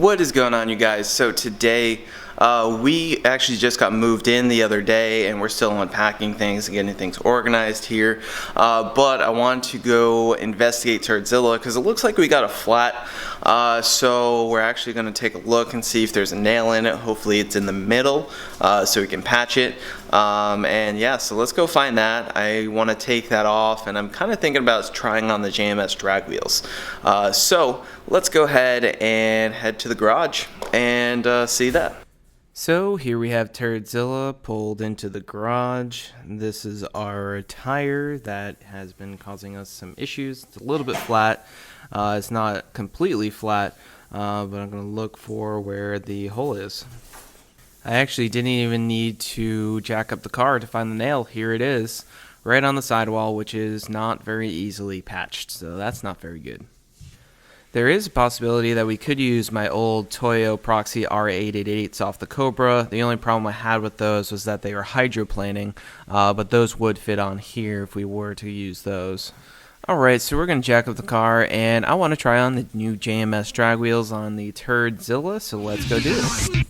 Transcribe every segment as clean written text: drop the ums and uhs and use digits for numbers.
What is going on, you guys? So today we actually just got moved in the other day and we're still unpacking things and getting things organized here, but I want to go investigate Turdzilla because it looks like we got a flat, so we're actually going to take a look and see if there's a nail in it. Hopefully it's in the middle so we can patch it, and yeah, so let's go find that. I want to take that off and I'm kind of thinking about trying on the JMS drag wheels, so let's go ahead and head to the garage and see that. So here we have Turdzilla pulled into the garage. This is our tire that has been causing us some issues. It's a little bit flat. It's not completely flat, but I'm going to look for where the hole is. I actually didn't even need to jack up the car to find the nail. Here it is, right on the sidewall, which is not very easily patched, so that's not very good. There is a possibility that we could use my old Toyo Proxy R888s off the Cobra. The only problem I had with those was that they were hydroplaning, but those would fit on here if we were to use those. Alright, so we're going to jack up the car, and I want to try on the new JMS drag wheels on the Turdzilla, so let's go do it.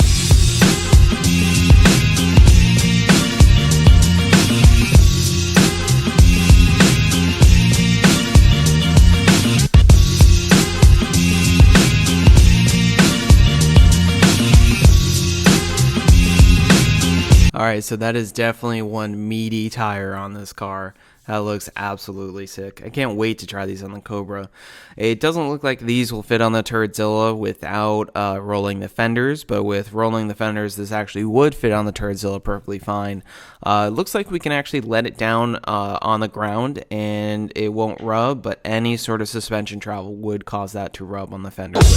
Alright, so that is definitely one meaty tire on this car. That looks absolutely sick. I can't wait to try these on the Cobra. It doesn't look like these will fit on the Turdzilla without rolling the fenders, but with rolling the fenders, this actually would fit on the Turdzilla perfectly fine. It looks like we can actually let it down on the ground and it won't rub, but any sort of suspension travel would cause that to rub on the fender lip.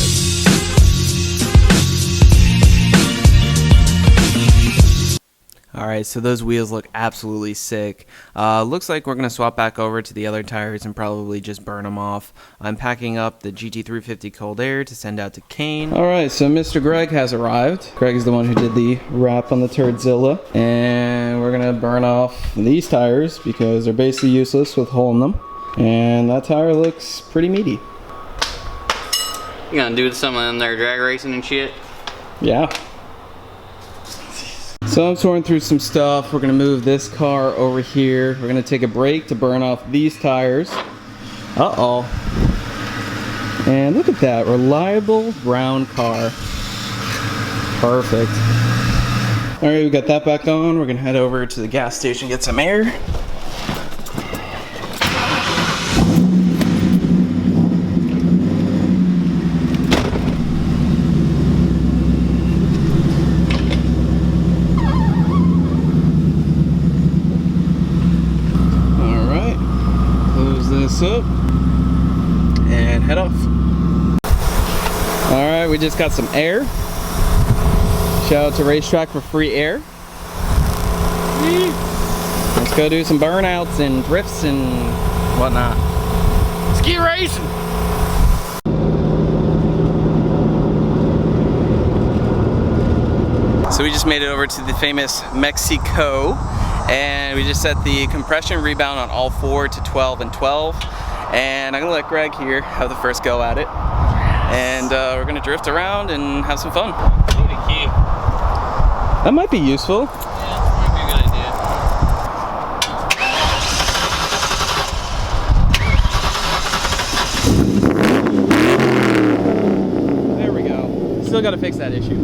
Alright, so those wheels look absolutely sick. Looks like we're going to swap back over to the other tires and probably just burn them off. I'm packing up the GT350 Cold Air to send out to Kane. Alright, so Mr. Greg has arrived. Greg is the one who did the wrap on the Turdzilla. And we're going to burn off these tires because they're basically useless with a hole in them. And that tire looks pretty meaty. You gonna do some of them there drag racing and shit? Yeah. So I'm sorting through some stuff. We're going to move this car over here. We're going to take a break to burn off these tires. Uh-oh. And look at that. Reliable brown car. Perfect. Alright, we got that back on. We're going to head over to the gas station, get some air. Up and head off. Alright, we just got some air. Shout out to Racetrack for free air. Let's go do some burnouts and drifts and whatnot. Ski racing! So we just made it over to the famous Mexico, and we just set the compression rebound on all four to 12 and 12, and I'm gonna let Greg here have the first go at it, and we're gonna drift around and have some fun. I need a key. That might be useful. Yeah, that might be a good idea. There we go. Still gotta fix that issue.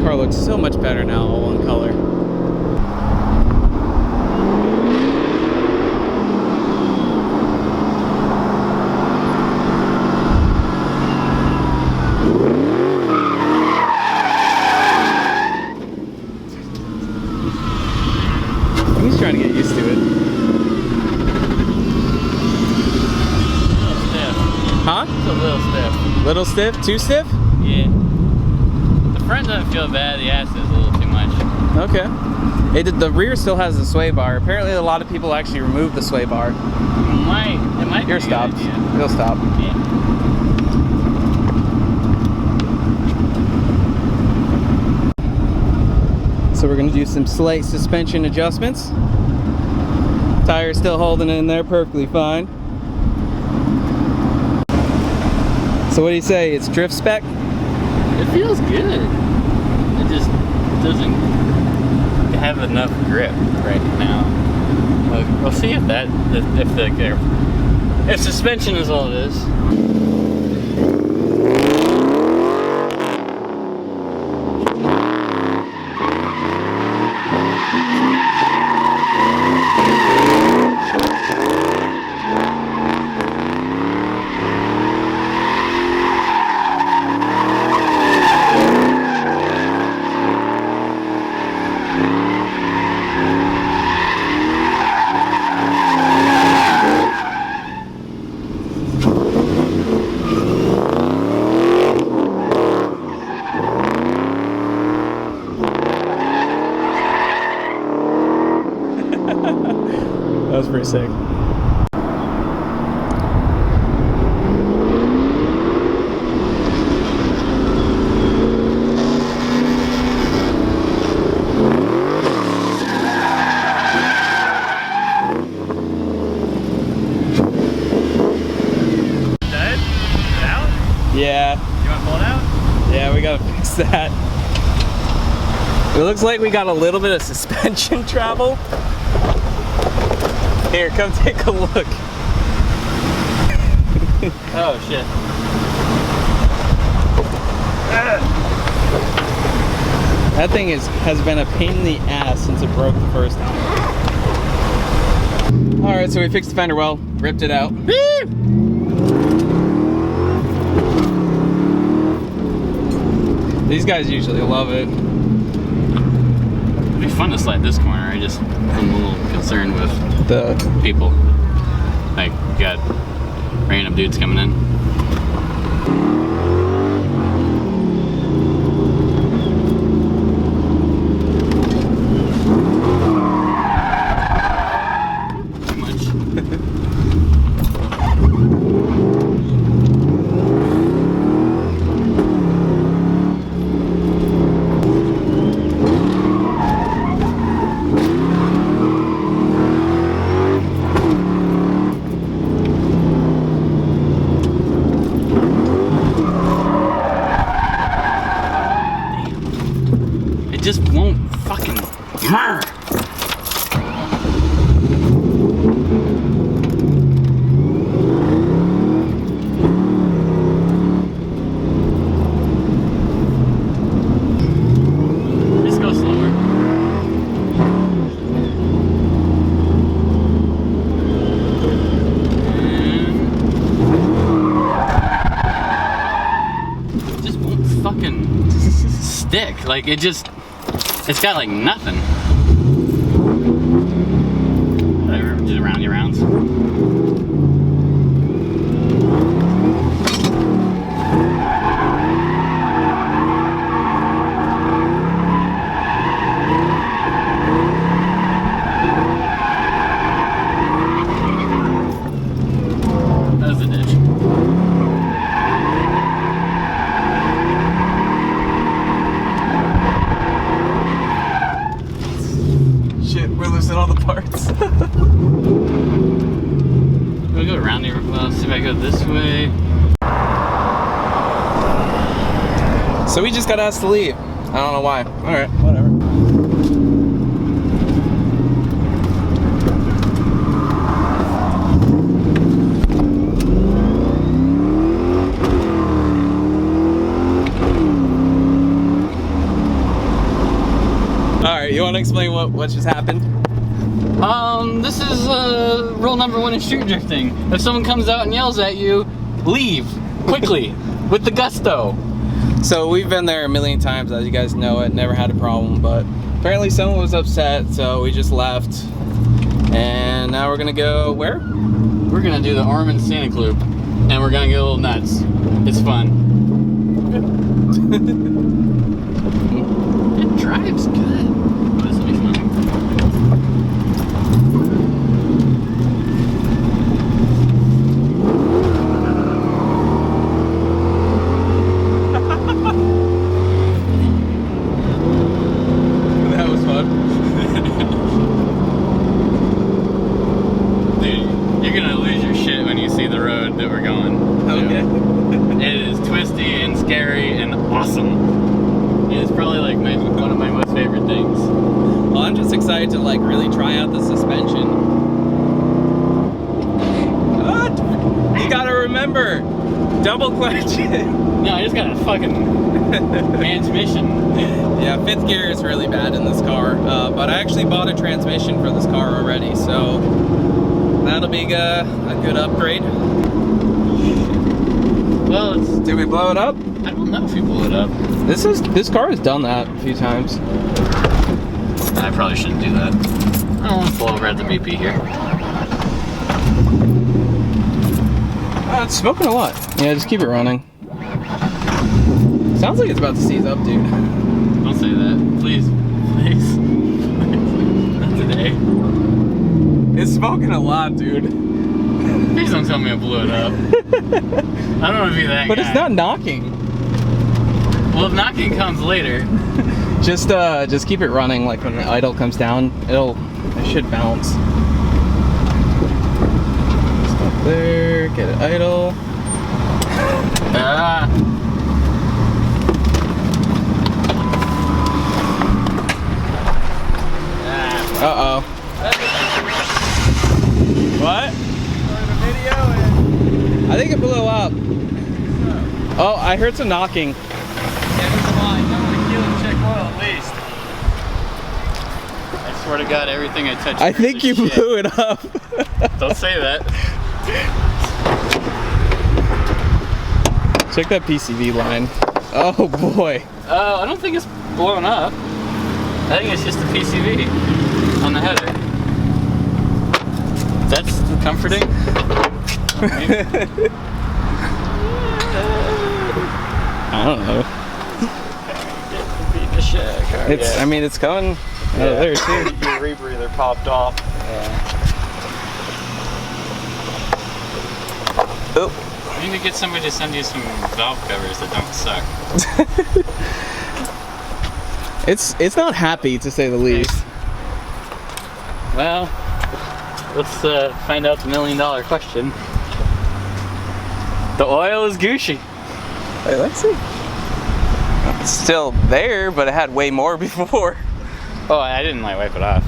car looks so much better now, all one color. stiff? Too stiff? Yeah. The front doesn't feel bad. The ass is a little too much. Okay. The rear still has the sway bar. Apparently, a lot of people actually remove the sway bar. It might be Here a good stops. idea. It'll stop. Yeah. So we're gonna do some slight suspension adjustments. Tire's still holding in there perfectly fine. So what do you say? It's drift spec? It feels good. It just doesn't have enough grip right now. We'll see if suspension is all it is. That was pretty sick. Yeah. You want to pull it out? Yeah, we gotta fix that. It looks like we got a little bit of suspension travel. Here, come take a look. Oh shit. That thing has been a pain in the ass since it broke the first time. Alright, so we fixed the fender well, ripped it out. These guys usually love it. It'd be fun to slide this corner. I'm a little concerned with The people. Like, you got random dudes coming in. Too much. It just won't fucking. Just go slower. It just won't fucking stick. Like, it's got like nothing. Whatever, just round your rounds. That was the ditch. shit, we're losing all the parts. We'll go around here. Well, see if I go this way. So we just got asked to leave. I don't know why. Alright, whatever. Alright, you want to explain what just happened? This is rule number 1 in street drifting. If someone comes out and yells at you, leave quickly with the gusto. So we've been there a million times, as you guys know it, never had a problem, but apparently someone was upset, so we just left. And now we're gonna go where? We're gonna do the Ormond Scenic Loop, and we're gonna get a little nuts. It's fun. It drives good. Oh, this will be fun. That was fun. Dude, you're gonna lose your shit when you see the road that we're going. Okay. It is twisty and scary and awesome. It's probably like one of my most favorite things. Well, I'm just excited to like really try out the suspension. What? You gotta remember, double clutch. No, I just got a fucking transmission. Yeah, 5th gear is really bad in this car, but I actually bought a transmission for this car already, so that'll be a good upgrade. Well, Did we blow it up? I don't know if you blew it up. This car has done that a few times. I probably shouldn't do that. I don't want to pull over at the BP here. It's smoking a lot. Yeah, just keep it running. Sounds like it's about to seize up, dude. Don't say that. Please. Please. Not today. It's smoking a lot, dude. Please don't tell me I blew it up. I don't want to be that But guy. it's not knocking. Well, if knocking comes later. Just keep it running. Like when the idle comes down, it should bounce. Stop there. Get it idle. Ah. Uh-oh. What? I think it blew up. Oh, I heard some knocking. I swear to God, everything I touch. I think you shit. blew it up. Don't say that. Check that PCV line. Oh boy. I don't think it's blown up. I think it's just the PCV on the header. That's comforting. I don't know. Beat the shit out of the car. It's. I mean, it's coming out of there too. Your rebreather popped off. Oh. I need to get somebody to send you some valve covers that don't suck. It's not happy, to say the least. Well, let's find out the $1 million question. The oil is Gucci. Wait, let's see. It's still there, but it had way more before. Oh, I didn't like wipe it off.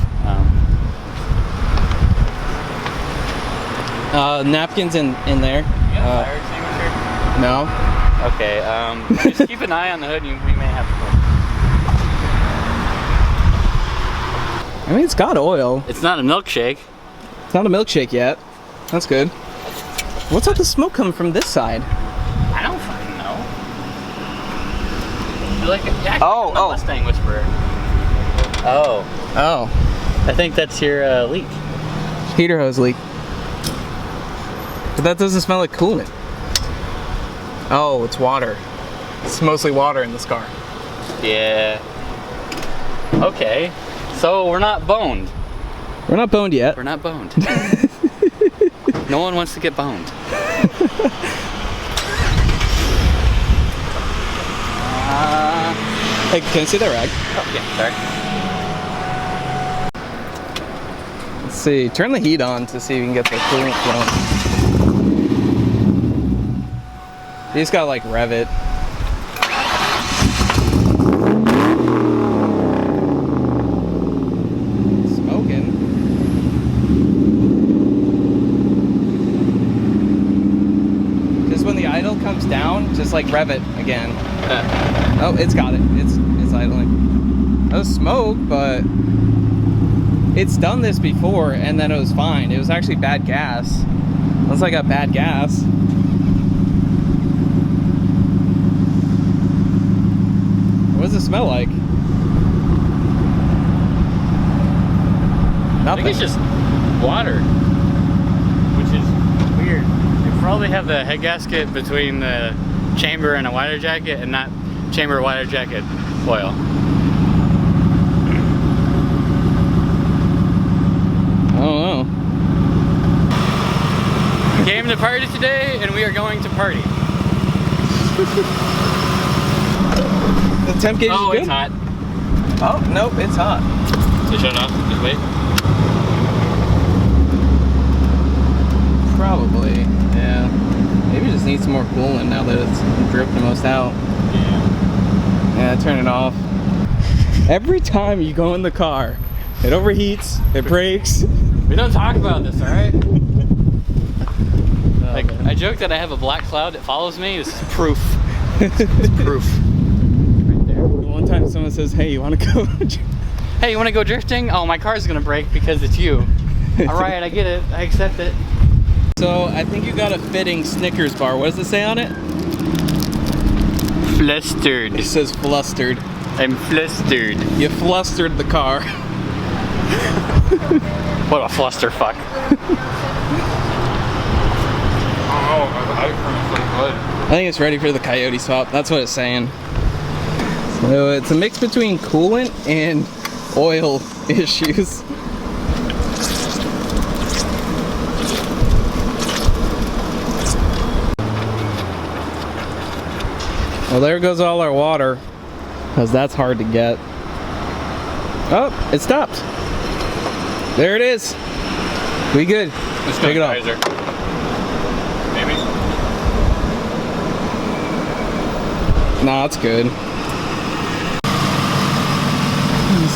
Napkins in there. You got a fire extinguisher? No. Okay, just keep an eye on the hood. We may have to. I mean, it's got oil. It's not a milkshake. It's not a milkshake yet. That's good. What's up the smoke coming from this side? I don't fucking know. You're like a Mustang whisperer. Oh, Oh. I think that's your leak. Heater hose leak. But that doesn't smell like coolant. Oh, it's water. It's mostly water in this car. Yeah. Okay. So we're not boned. We're not boned yet. We're not boned. No one wants to get boned. Hey, can I see that rag? Oh, yeah, sorry. Let's see. Turn the heat on to see if we can get the coolant flowing. You just gotta like rev it. Smoking. Just when the idle comes down, just like rev it again. Oh, it's got it. It's idling. No smoke, but it's done this before and then it was fine. It was actually bad gas. Unless I got bad gas. What does it smell like? I Nothing. think it's just water, which is weird. You probably have the head gasket between the chamber and a wider jacket and not chamber, wider jacket, oil. Oh, We came to party today and we are going to party. the temp gauge is good? It's hot. Oh, nope, it's hot. Just shut off, just wait. Probably, yeah. Maybe it just needs some more coolant now that it's dripped the most out. Yeah, turn it off. Every time you go in the car, it overheats, it breaks. We don't talk about this, alright? Like, I joke that I have a black cloud that follows me. This is proof. It's proof. Right there. One time someone says, hey, you want to go? Hey, you want to go drifting? Oh, my car's gonna break because it's you. Alright, I get it. I accept it. So, I think you got a fitting Snickers bar. What does it say on it? Flustered. It says flustered. I'm flustered. You flustered the car. What a flusterfuck. I think it's ready for the coyote swap. That's what it's saying. So it's a mix between coolant and oil issues. Well, there goes all our water, because that's hard to get. Oh, it stopped. There it is. We good. Let's take it off. Maybe. Nah, it's good.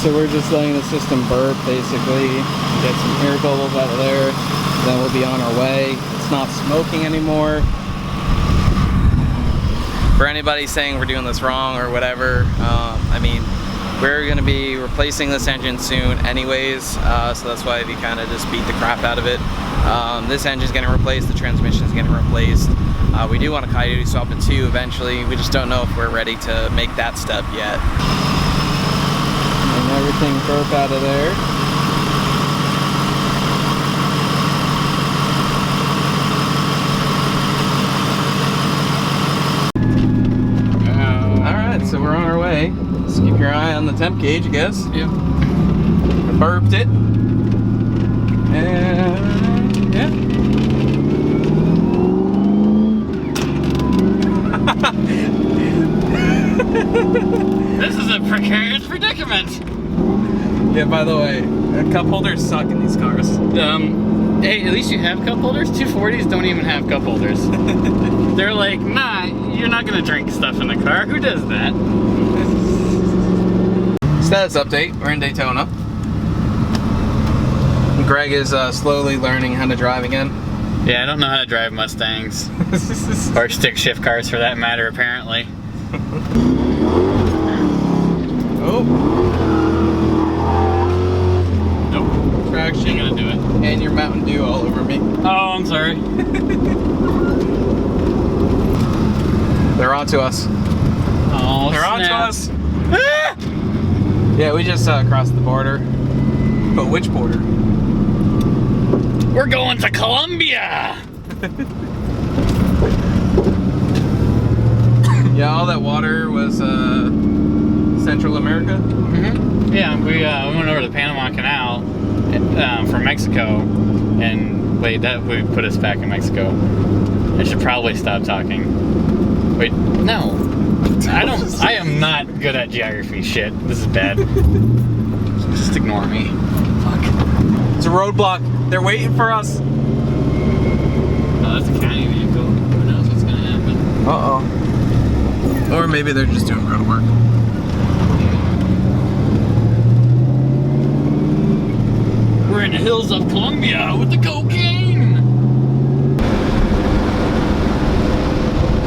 So we're just letting the system burp, basically. Get some air bubbles out of there. Then we'll be on our way. It's not smoking anymore. For anybody saying we're doing this wrong or whatever, I mean, we're going to be replacing this engine soon anyways, so that's why we kind of just beat the crap out of it. This engine's getting replaced, the transmission's getting replaced. We do want to coyote swap it too eventually. We just don't know if we're ready to make that step yet. And everything burp out of there. Alright, so we're on our way. Just keep your eye on the temp gauge, I guess. Yep. I burped it. And yeah. This is a precarious predicament. Yeah, by the way, cup holders suck in these cars. Hey, at least you have cup holders. 240s don't even have cup holders. They're like, nah, you're not gonna drink stuff in the car. Who does that? Status update, we're in Daytona. Greg is slowly learning how to drive again. Yeah, I don't know how to drive Mustangs. Or stick shift cars for that matter, apparently. Oh. Nope. Traction. Ain't gonna do it. And your Mountain Dew all over me. Oh, I'm sorry. They're onto us. Oh, They're onto snap. us. Yeah, we just crossed the border. But which border? We're going to Colombia! Yeah, all that water was Central America? Mm-hmm. Yeah, we went over the Panama Canal from Mexico, and wait, that would put us back in Mexico. I should probably stop talking. Wait, no. I am not good at geography shit. This is bad. Just ignore me. Fuck. It's a roadblock. They're waiting for us. Oh, that's a county vehicle. Who knows what's gonna happen? Uh-oh. Or maybe they're just doing road work. We're in the hills of Colombia with the cocaine!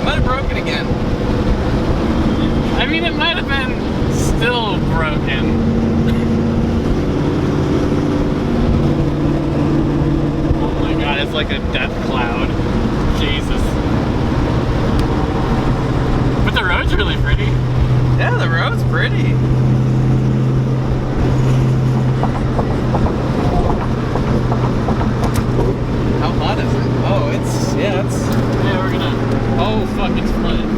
Might have broken again. I mean, it might have been still broken. Oh my god, it's like a death cloud. Jesus. But the road's really pretty. Yeah, the road's pretty. How hot is it? Oh, it's, yeah, it's... Yeah, we're gonna... Oh, fuck, it's flooded.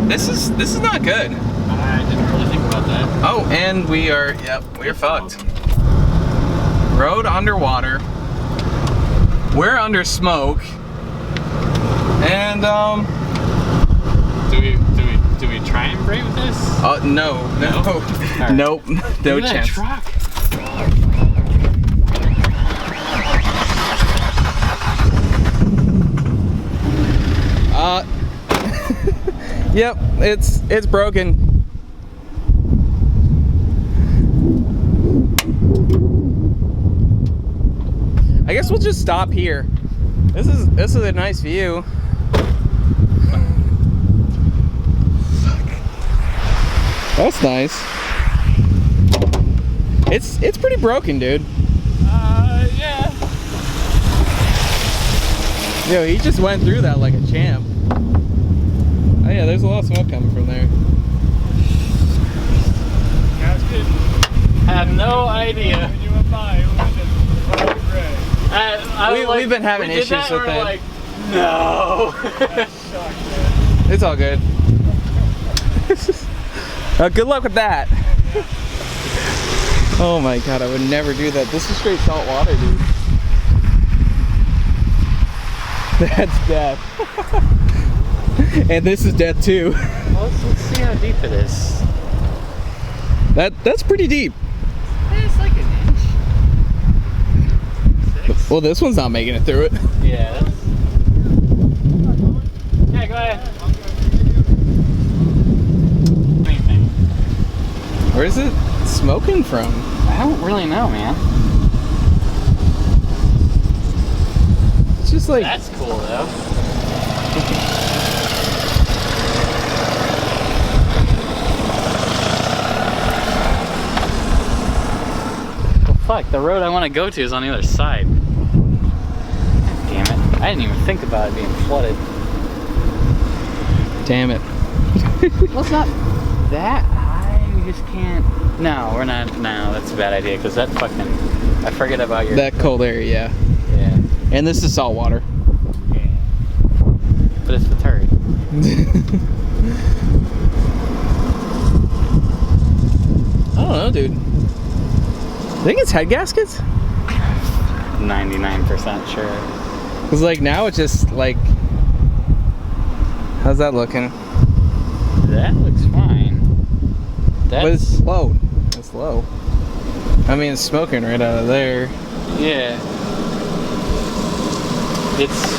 This is not good. I didn't really think about that. Oh, and we're fucked. Road underwater. We're under smoke. And Do we try and brave this? no. Right. Nope. No Look at that chance. truck. Yep, it's broken. I guess we'll just stop here. This is a nice view. That's nice. It's pretty broken, dude. Yeah. Yo, he just went through that like a champ. Oh yeah, there's a lot of smoke coming from there. That's good. I have no idea. We've been having issues with it. Like, no. It's all good. Good luck with that. Oh my god, I would never do that. This is straight salt water, dude. That's death. And this is death too. Well, let's see how deep it is. That's pretty deep. It's like an inch. 6. Well, this one's not making it through it. Yeah. Yeah, go ahead. Anything. Where's it smoking from? I don't really know, man. It's just like... That's cool, though. Well, fuck, the road I want to go to is on the other side. God damn it. I didn't even think about it being flooded. Damn it. Well, it's not that high. We just can't. No, we're not. No, that's a bad idea because that fucking. I forget about your. That cold area, Yeah. and this is salt water. Yeah. But it's the turd. I don't know, dude. I think it's head gaskets. 99% sure. Cause like now it's just like. How's that looking? That looks fine. But it's low. It's low. I mean, it's smoking right out of there. Yeah. It's.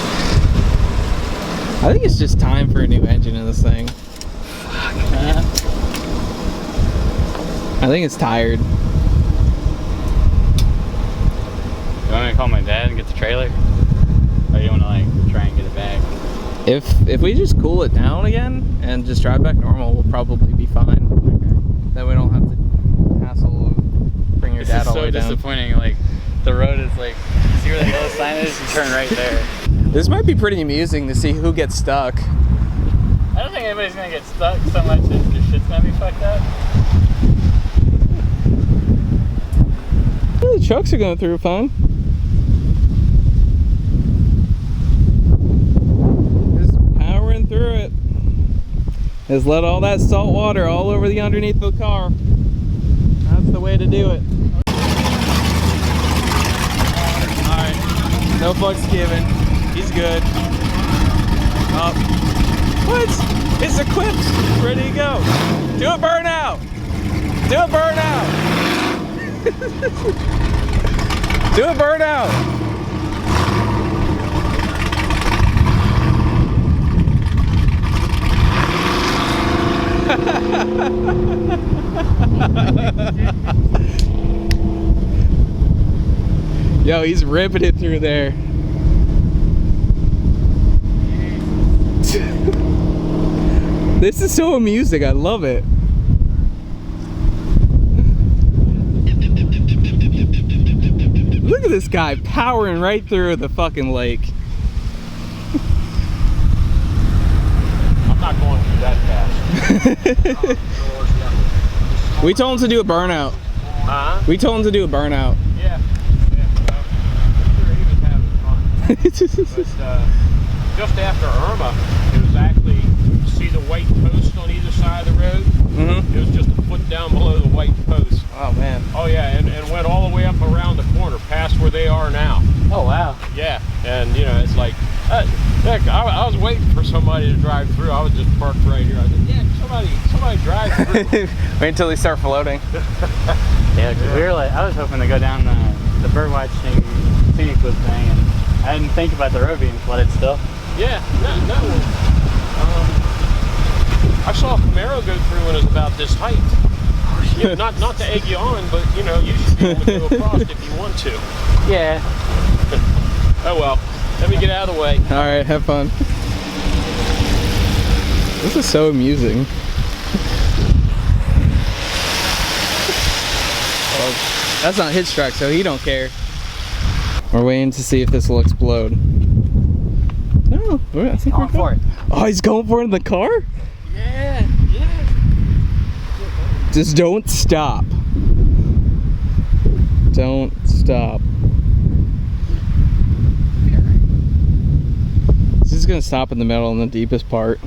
I think it's just time for a new engine in this thing. Fuck, man. I think it's tired. You want me to call my dad and get the trailer? Or you want to like try and get it back? If we just cool it down again and just drive back normal, we'll probably be fine. Okay. Then we don't have to hassle of bring your dad all the way This is so down. disappointing. Like the road is like, see where the yellow sign is? You turn right there. This might be pretty amusing to see who gets stuck. I don't think anybody's gonna get stuck so much that their shit's gonna be fucked up. The trucks are going through fine. Just powering through it. Just let all that salt water all over the underneath of the car. That's the way to do it. Alright, no fucks given. He's good. Up. What? It's equipped. Ready to go. Do a burnout. Do a burnout. Do a burnout. Yo, he's ripping it through there. This is so amusing. I love it. Look at this guy powering right through the fucking lake. I'm not going through that fast. We told him to do a burnout. Huh? We told him to do a burnout. Yeah. Well, I'm sure he was having fun. But just after Irma, it was actually, see the white post on either side of the road. Mm-hmm. It was just a foot down below the white post. Oh man. Oh yeah, and went all the way up around the corner, past where they are now. Oh wow. Yeah, and you know, it's like, heck, I was waiting for somebody to drive through. I was just parked right here. I said, yeah, somebody drive through. Wait until they start floating. Yeah, 'cause we were like, I was hoping to go down the bird watching scenic loop thing, and I didn't think about the road being flooded still. Yeah, no. I saw a Camaro go through and it was about this height. Yeah, not to egg you on, but you know, you should be able to go across if you want to. Yeah. Oh well, let me get out of the way. All right, have fun. This is so amusing. Well, that's not his truck, so he don't care. We're waiting to see if this will explode. No, I think we're Going for it. Oh, he's going for it in the car? Yeah. Just don't stop. Don't stop. This is gonna stop in the middle in the deepest part.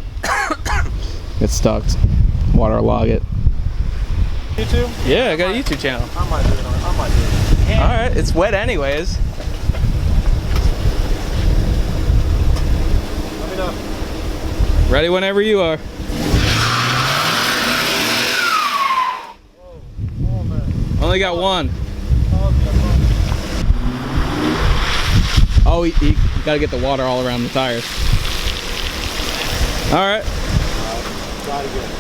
Get stuck. Waterlog it. YouTube? Yeah, I got a YouTube channel. I might do it. Alright, it's wet anyways. Let me know. Ready whenever you are. Oh man. Only got one. Oh, you gotta get the water all around the tires. Alright. Gotta get it.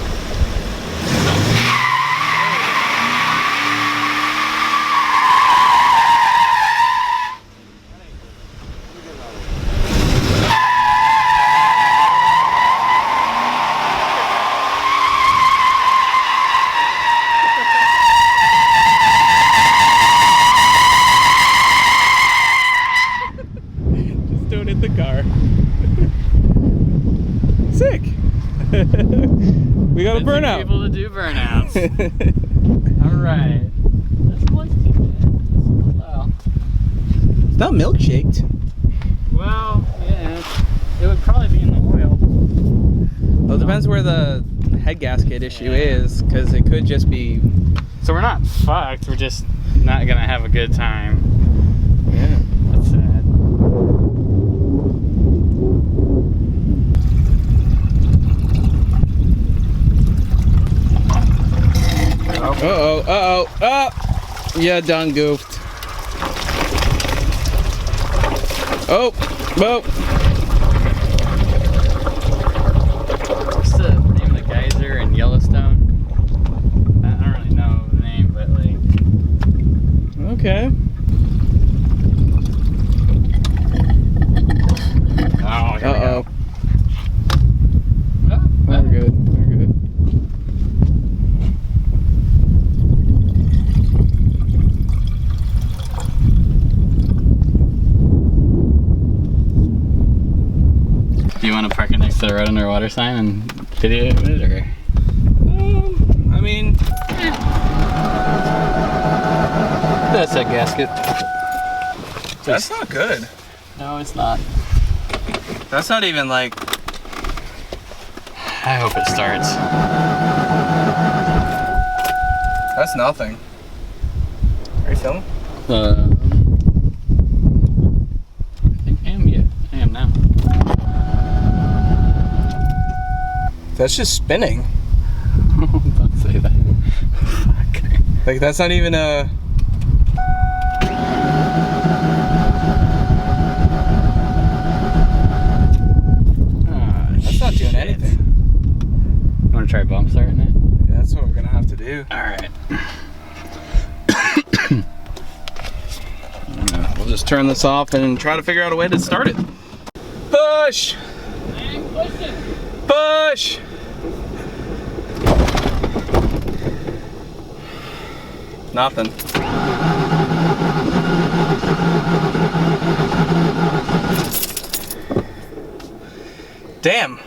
Just don't hit the car. Sick. We got a burnout. Able to do burnouts. All right. This one's too bad. Well, It's not milkshaked. well, yeah. It would probably be in the oil. Well, it depends where the head gasket issue is, because it could just be. So we're not fucked. We're just not gonna have a good time. Yeah. That's sad. Oh, yeah, done goofed. Oh. What's the name of the geyser in Yellowstone? I don't really know the name, but like. Okay. Oh, here we go. Oh, we're good. We're good. Do you want to park it next to the road underwater sign and video it, or? I mean, That's a gasket. that's not good. No, it's not. That's not even like. I hope it starts. That's nothing. Are you filming? I think I am. Yeah, I am now. That's just spinning. Don't say that. Fuck. Like, that's not even a. That's not doing anything. You want to try bump starting it? Yeah, that's what we're gonna have to do. All right. We'll just turn this off and try to figure out a way to start it. Push! Push! Nothing. Damn.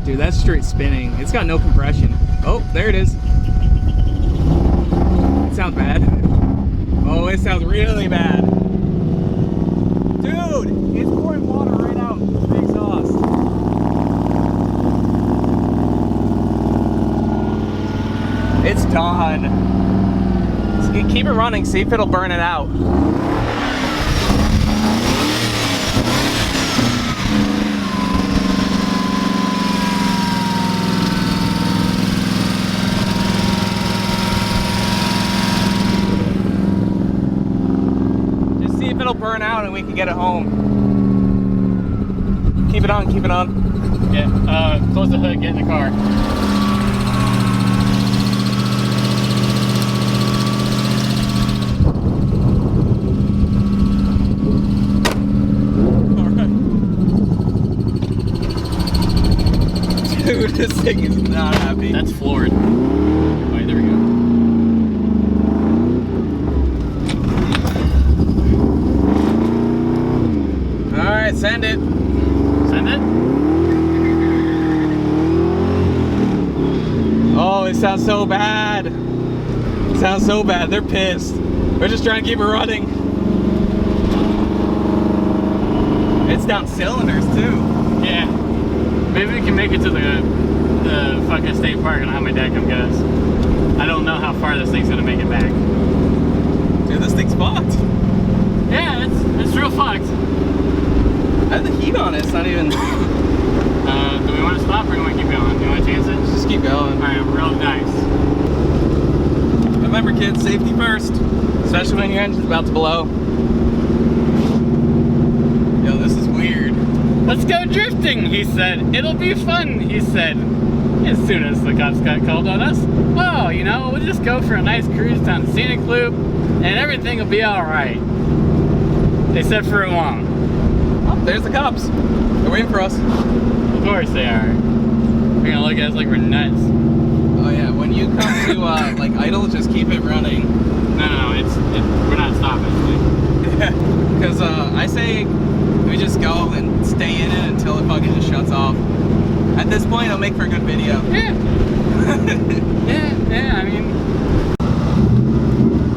Dude, that's straight spinning. It's got no compression. Oh, there it is. It sounds bad. Oh, it sounds really bad. Dude, it's pouring water right out the exhaust. done. Let's keep it running, see if it'll burn it out. Just see if it'll burn out and we can get it home. Keep it on, keep it on. Yeah, close the hood, get in the car. Dude, this thing is not happy. That's floored. Wait, there we go. Alright, send it. Send it? Oh, it sounds so bad. It sounds so bad. They're pissed. We're just trying to keep it running. It's down cylinders too. Yeah. Maybe we can make it to the fucking state park and I'll have my dad come get us. I don't know how far this thing's gonna make it back. Dude, this thing's fucked. Yeah, it's real fucked. I have the heat on it. It's not even. Do we want to stop or do we want to keep going? Do you want to chance it? Just keep going. Alright, real nice. Remember, kids, safety first. Especially when your engine's about to blow. Yo, this is weird. Let's go drifting, he said. It'll be fun, he said. As soon as the cops got called on us. Oh, you know, we'll just go for a nice cruise down the scenic loop and everything will be alright. They said for a long. Oh, there's the cops. They're waiting for us. Of course they are. They're gonna look at us like we're nuts. Oh yeah, when you come to like idle, just keep it running. No, we're not stopping. Because I say we just go and stay in it until it fucking just shuts off. At this point, it'll make for a good video. Yeah. yeah, I mean.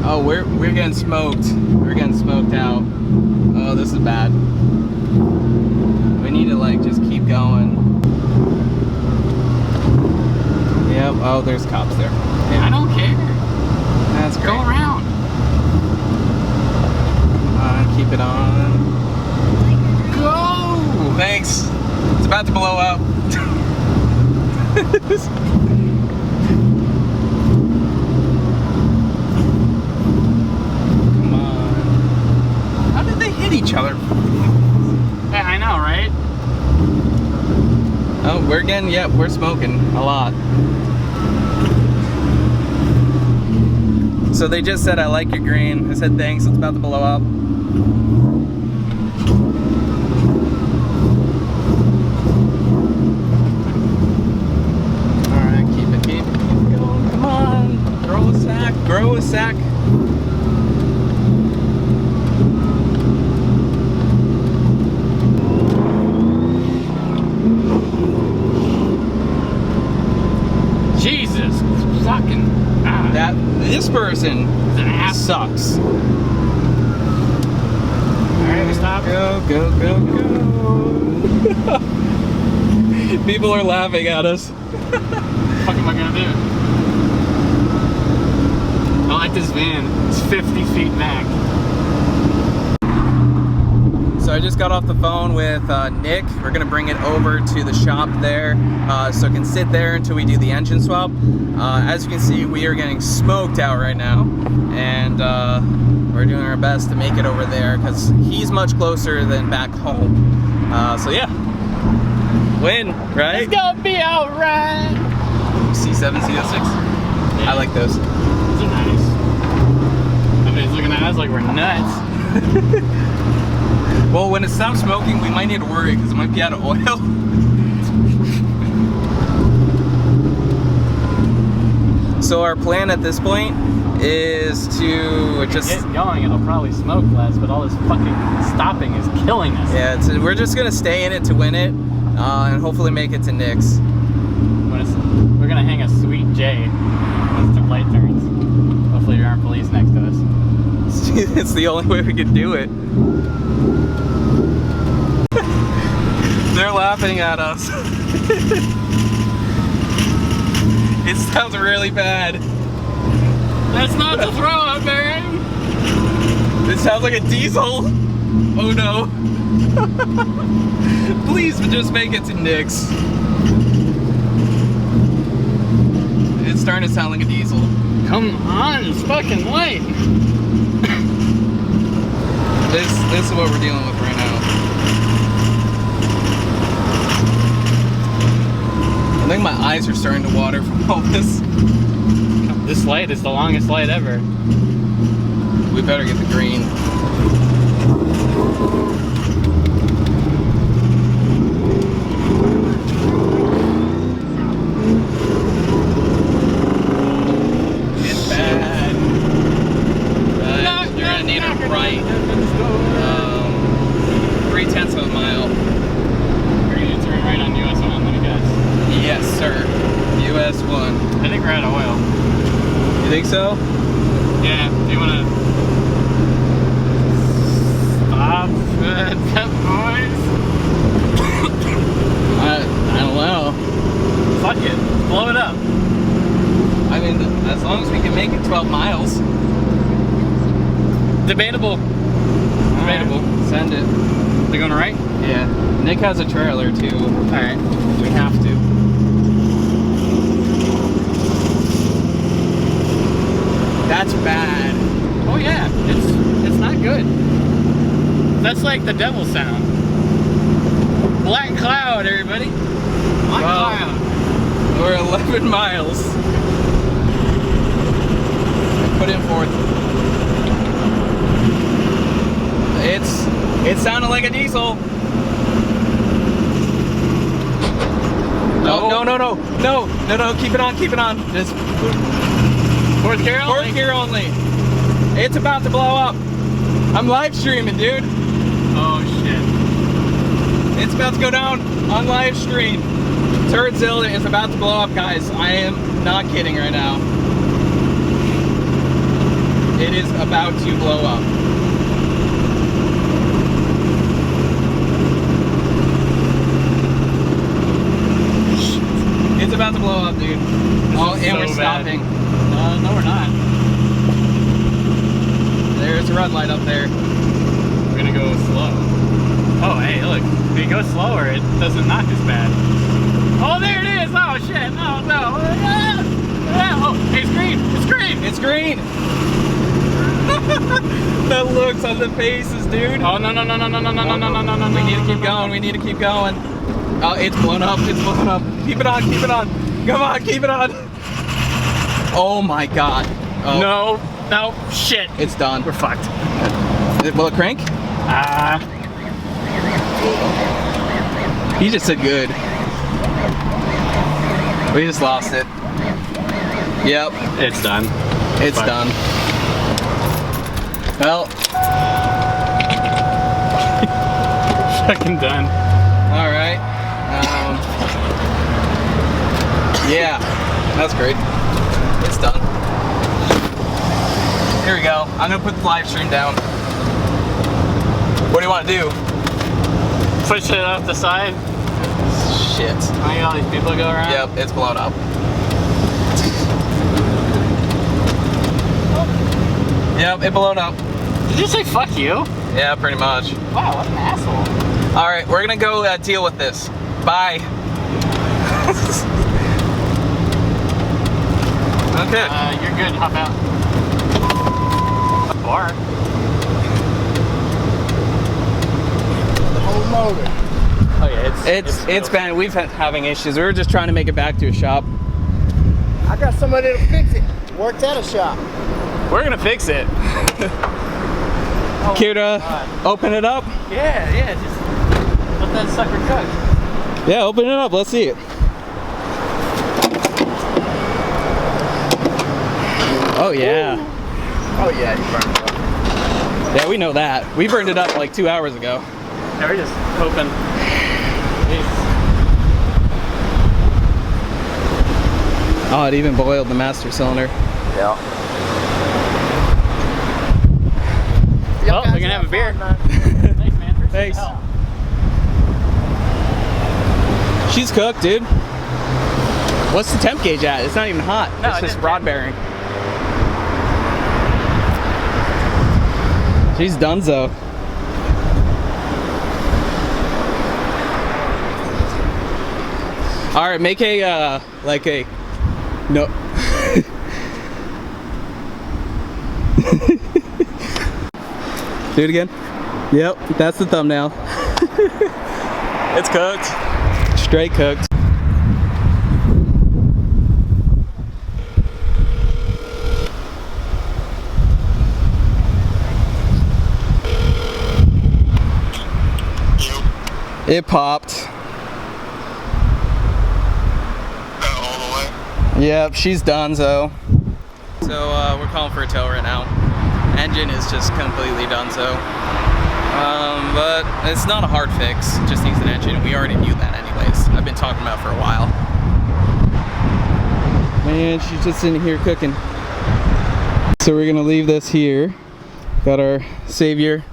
Oh, we're getting smoked. We're getting smoked out. Oh, this is bad. We need to like just keep going. Yep. Oh, there's cops there. Yeah, I don't care. That's great. Go around. Keep it on. Go! Thanks. It's about to blow up. Come on. How did they hit each other? Yeah, I know, right? Oh, we're getting, yep, we're smoking a lot. So they just said, I like your green. I said, thanks, it's about to blow up. Alright, keep it going. Come on, throw a sack, grow a sack. Jesus fucking. This person Is an ass. sucks. Alright, we stop. Go, go, go, go. People are laughing at us. What the fuck am I gonna do? I like this van. It's 50 feet back. So I just got off the phone with Nick. We're gonna bring it over to the shop there, so it can sit there until we do the engine swap. As you can see, we are getting smoked out right now, and we're doing our best to make it over there because he's much closer than back home. So yeah, win, right? It's gonna be alright. C7, C06. Yeah. I like those. These are nice. Everybody's looking at us like we're nuts. Well, when it stops smoking, we might need to worry because it might be out of oil. So our plan at this point is to just Get going, it'll probably smoke less, but all this fucking stopping is killing us. yeah, we're just gonna stay in it to win it, and hopefully make it to Nick's. We're gonna hang a sweet J once the light turns. Hopefully there aren't police next to us. It's the only way we can do it. They're laughing at us. It sounds really bad. That's not the throw up bearing. It sounds like a diesel. Oh no. Please just make it to Nick's. It's starting to sound like a diesel. Come on, it's fucking light. This is what we're dealing with right now. I think my eyes are starting to water from all this. This light is the longest light ever. We better get the green. It's bad. You're gonna need a right. 3/10 of a mile. We're gonna turn right on US 1, let me guess. Yes, sir. US 1. I think we're out of oil. You think so? Yeah, do you wanna stop that noise? I don't know. Fuck it, blow it up. I mean, as long as we can make it 12 miles. Debatable. Debatable. Send it. They're going right? Yeah. Nick has a trailer too. Alright. We have to. That's bad. Oh yeah, it's not good. That's like the devil sound. Black cloud, everybody. Black cloud. We're 11 miles. Put in fourth. It sounded like a diesel. No, keep it on. Just Fourth gear only. fourth gear only. It's about to blow up. I'm live streaming, dude. Oh shit. It's about to go down on live stream. Turdzilla is about to blow up, guys. I am not kidding right now. It is about to blow up. It's about to blow up, dude. Oh, and so we're bad. stopping. No, we're not. There's a red light up there. We're gonna go slow. Oh, hey, look. If you go slower, it doesn't knock as bad. Oh, there it is! Oh, shit! No! Oh, hey, it's green! It's green! It's green! The looks on the faces, dude. Oh, no. We need to keep going. Oh, it's blown up. Keep it on. Come on, keep it on. Oh my god. Oh. No, shit. It's done. We're fucked. Will it crank? He just said good. We just lost it. Yep. It's done. It's Fuck. done. Well. Fucking done. Alright. Yeah. That's great. It's done. Here we go. I'm gonna put the live stream down. What do you want to do? Push it off the side. Shit. I got all these people go around. Yep, it's blown up. Yep, it blown up. Did you say fuck you? Yeah, pretty much. Wow, what an asshole. Alright, we're gonna go deal with this. Bye. Okay. You're good. Hop out. A bar. The whole motor. Oh yeah, It's been, we've been having issues. We were just trying to make it back to a shop. I got somebody to fix it. Worked at a shop. We're gonna fix it. Care to open it up? Yeah, just let that sucker cook. Yeah, open it up. Let's see it. Oh yeah. Oh yeah, you burned it up. Yeah, we know that. We burned it up like 2 hours ago. Yeah, we're just hoping. Oh, it even boiled the master cylinder. Yeah. Well, we're gonna have a beer. Thanks, man. Appreciate Thanks. the help. She's cooked, dude. What's the temp gauge at? It's not even hot. No, it's it just didn't rod change. bearing. She's donezo. All right, make a like a no. Do it again. Yep, that's the thumbnail. It's cooked. Straight cooked. It popped. All the way. Yep, she's donezo. So we're calling for a tow right now. Engine is just completely donezo. But it's not a hard fix. It just needs an engine. We already knew that anyways. I've been talking about it for a while. Man, she's just in here cooking. So we're gonna leave this here. Got our Savior.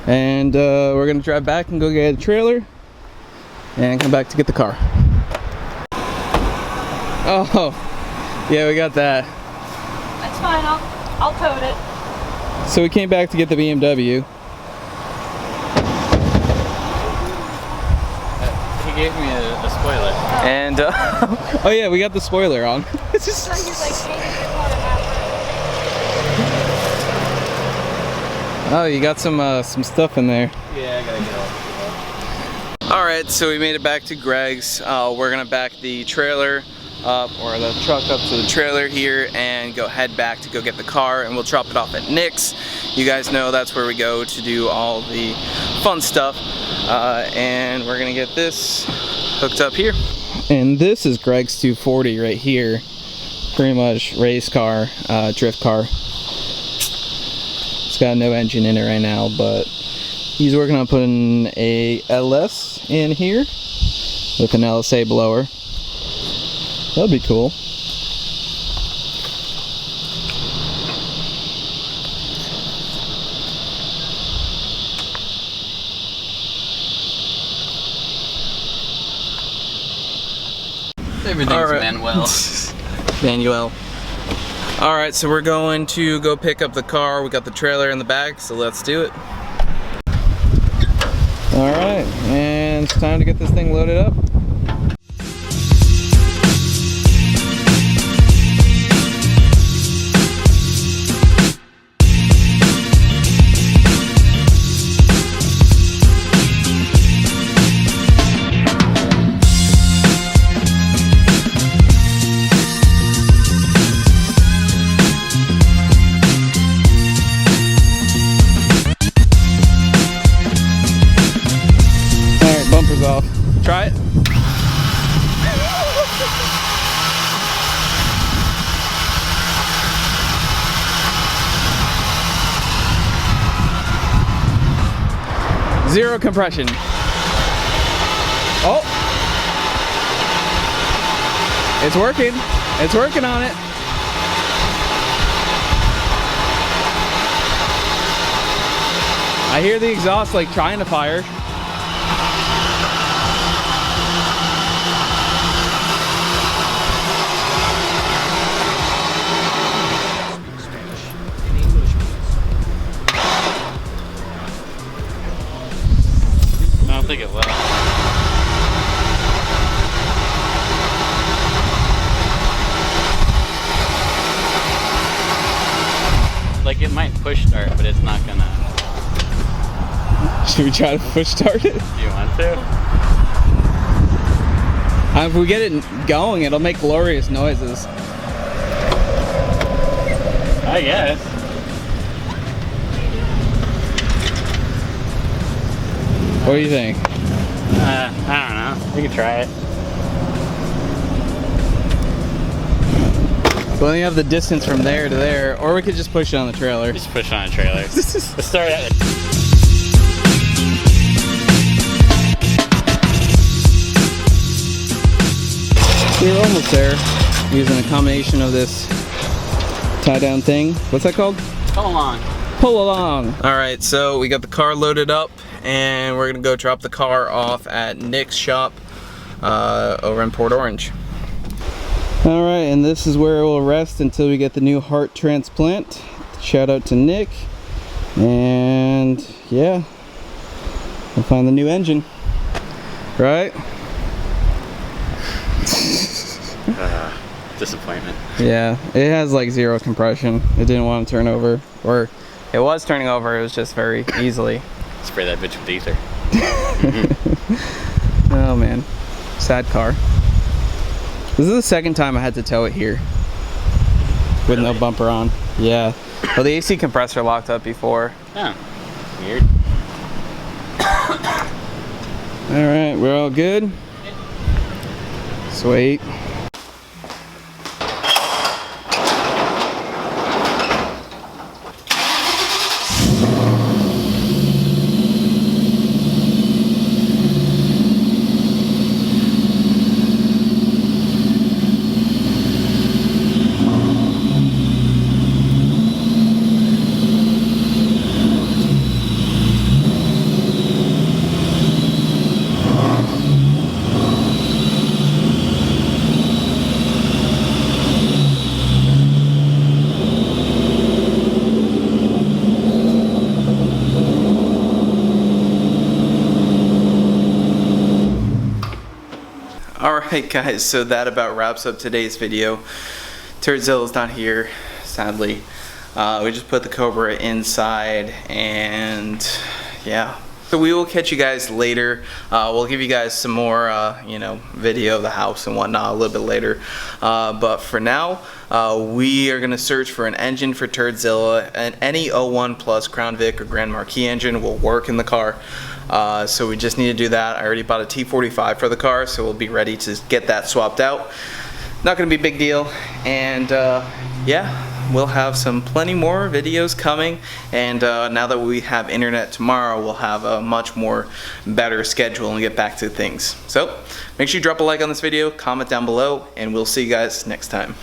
And we're gonna drive back and go get a trailer and come back to get the car. Oh, yeah, we got that. That's fine, I'll tote it. So we came back to get the BMW. He gave me a spoiler. And, oh yeah, we got the spoiler on. It's just... So he's like, hey, you want to have Oh, you got some stuff in there. Yeah, I gotta get all. All right, so we made it back to Greg's. We're gonna back the trailer up, or the truck up to the trailer here, and go head back to go get the car, and we'll drop it off at Nick's. You guys know that's where we go to do all the fun stuff. And we're gonna get this hooked up here. And this is Greg's 240 right here. Pretty much race car, drift car. It's got no engine in it right now, but he's working on putting a LS in here with an LSA blower. That'd be cool. Everything's Alright. Manuel. Manuel. Alright, so we're going to go pick up the car. We got the trailer in the back, so let's do it. Alright, and it's time to get this thing loaded up. Bumpers off. Try it. Zero compression. Oh! It's working. It's working on it. I hear the exhaust like trying to fire. I don't think it will. Like it might push start, but it's not gonna. Should we try to push start it? Do you want to? If we get it going, it'll make glorious noises. I guess. What do you think? I don't know. We can try it. Well, you have the distance from there to there, or we could just push it on the trailer. Just push on a trailer. Let's start at it. We were almost there, using a combination of this tie-down thing. What's that called? Come along. Pull along. All right, so we got the car loaded up, and we're gonna go drop the car off at Nick's shop over in Port Orange. All right, and this is where it will rest until we get the new heart transplant. Shout out to Nick. And yeah, we'll find the new engine, right? Disappointment. Yeah, it has like 0 compression. It didn't want to turn over, or it was turning over, it was just very easily. Spray that bitch with ether. Oh man, sad car. This is the second time I had to tow it here with no bumper on. Yeah. Well, the AC compressor locked up before. Oh, weird. All right, we're all good. Sweet. Alright guys, so that about wraps up today's video. Turdzilla's not here, sadly. We just put the Cobra inside, and yeah. So we will catch you guys later. We'll give you guys some more, you know, video of the house and whatnot a little bit later. But for now, we are going to search for an engine for Turdzilla, and any 01 Plus Crown Vic or Grand Marquis engine will work in the car. So we just need to do that. I already bought a T45 for the car, so we'll be ready to get that swapped out. Not going to be a big deal, and yeah. We'll have some plenty more videos coming, and now that we have internet tomorrow, we'll have a much more better schedule and get back to things. So make sure you drop a like on this video, comment down below, and we'll see you guys next time.